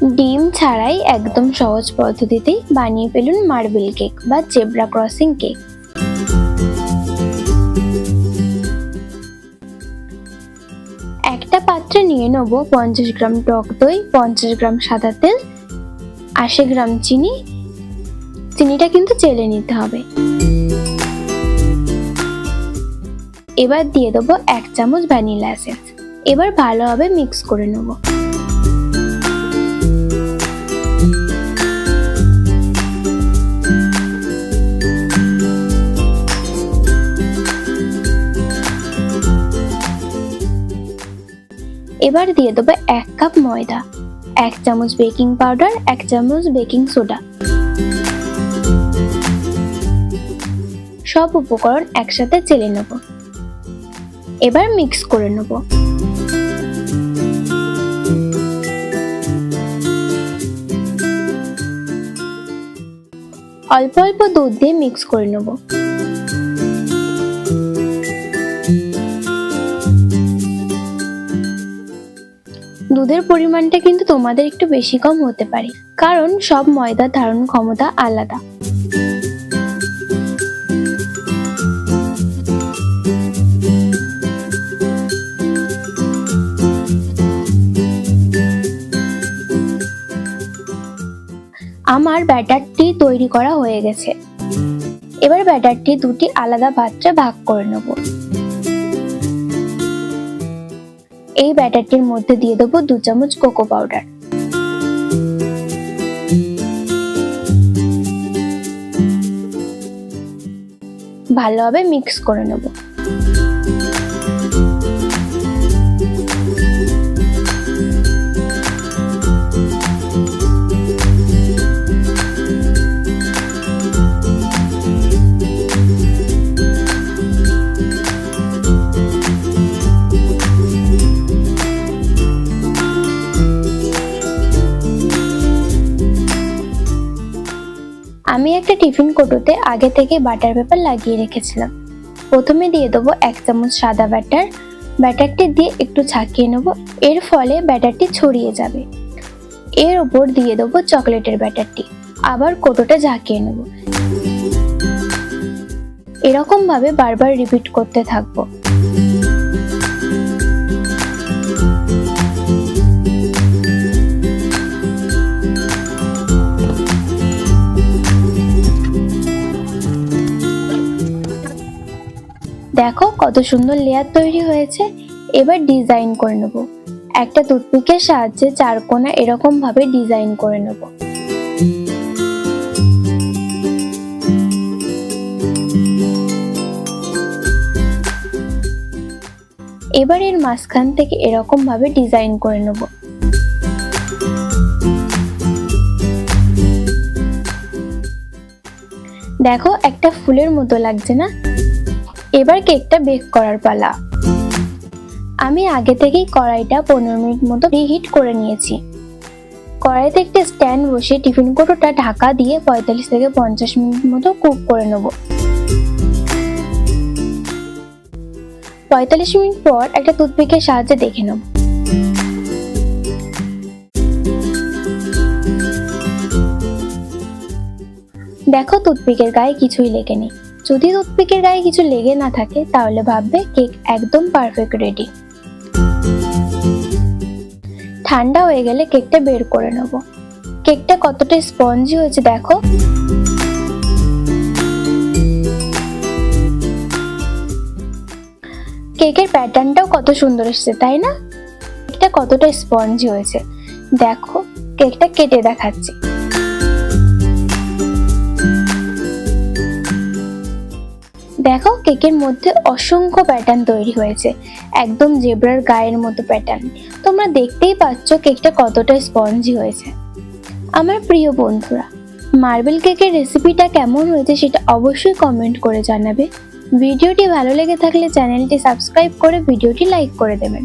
ডিম ছাড়াই একদম সহজ পদ্ধতিতেই বানিয়ে ফেলুন মার্বেল কেক বা জেব্রা ক্রসিং কেক। একটা পাত্রে নিয়ে নেব 50 গ্রাম টক দই, 50 গ্রাম সাদা তেল, 80 গ্রাম চিনি। চিনিটা কিন্তু চেলে নিতে হবে। এবার দিয়ে দেবো 1 চামচ ভ্যানিলা এসেন্স। এবার ভালোভাবে মিক্স করে নেব। এবার দিয়ে দেবো 1 কাপ ময়দা, 1 চামচ বেকিং পাউডার, 1 চামচ বেকিং সোডা। সব উপকরণ একসাথে চেলে নেব। এবার মিক্স করে নেব। অল্প অল্প দুধ দিয়ে মিক্স করে নেব। দুধের পরিমাণটা কিন্তু তোমাদের একটু বেশি কম হতে পারে, কারণ সব ময়দার ধারণ ক্ষমতা আলাদা। আমার ব্যাটারটি তৈরি করা হয়ে গেছে। এবার ব্যাটারটি দুটি আলাদা পাত্রে ভাগ করে নেব। এই ব্যাটারটির মধ্যে দিয়ে দেবো 2 চামচ কোকো পাউডার। ভালোভাবে মিক্স করে নেব। আমি একটা টিফিন কৌটোতে আগে থেকে বাটার পেপার লাগিয়ে রেখেছিলাম। প্রথমে দিয়ে দেবো 1 চামচ সাদা ব্যাটার। ব্যাটারটি দিয়ে একটু ছাকিয়ে নেব, এর ফলে ব্যাটারটি ছড়িয়ে যাবে। এর উপর দিয়ে দেবো চকলেটের ব্যাটারটি। আবার কৌটোটা ঝাঁকিয়ে নেব। এরকম ভাবে বারবার রিপিট করতে থাকবো। দেখো কত সুন্দর লেয়ার তৈরি হয়েছে। এবার ডিজাইন করে নেব। একটা টুথপিকের সাহায্যে 4 কোণা এরকম ভাবে ডিজাইন করে নেব। এবার এর মাঝখান থেকে এরকম ভাবে ডিজাইন করে নেব। দেখো একটা ফুলের মতো লাগছে না? এবার কেকটা বেক করার পালা। আমি আগে থেকেই কড়াইটা 15 মিনিট মতো প্রিহিট করে নিয়েছি। কড়াইতে একটা স্ট্যান্ড বসিয়ে টিফিন কৌটোটা ঢাকা দিয়ে 45 থেকে 50 মিনিট মতো কুক করে নেব। 45 মিনিট পর একটা টুথপিকের সাহায্যে দেখে নেব। দেখো টুথপিকের গায়ে কিছুই লেগে নেই। যদি টুথপিকের গায়ে কিছু লেগে না থাকে তাহলে ভাববে কেক একদম পারফেক্ট রেডি। ঠান্ডা হয়ে গেলে কেকটা বের করে নেব। কেকটা কতটা স্পঞ্জি হয়েছে দেখো। কেকের প্যাটার্নটাও কত সুন্দর এসেছে, তাই না? কেকটা কতটা স্পঞ্জি হয়েছে দেখো। কেকটা কেটে দেখাচ্ছি। দেখো কেকের মধ্যে অসংখ্য প্যাটার্ন তৈরি হয়েছে, একদম জেব্রার গায়ের মতো প্যাটার্ন। তোমরা দেখতেই পাচ্ছ কেকটা কতটা স্পঞ্জি হয়েছে। আমার প্রিয় বন্ধুরা, মার্বেল কেকের রেসিপিটা কেমন হয়েছে সেটা অবশ্যই কমেন্ট করে জানাবে। ভিডিওটি ভালো লেগে থাকলে চ্যানেলটি সাবস্ক্রাইব করে ভিডিওটি লাইক করে দেবেন।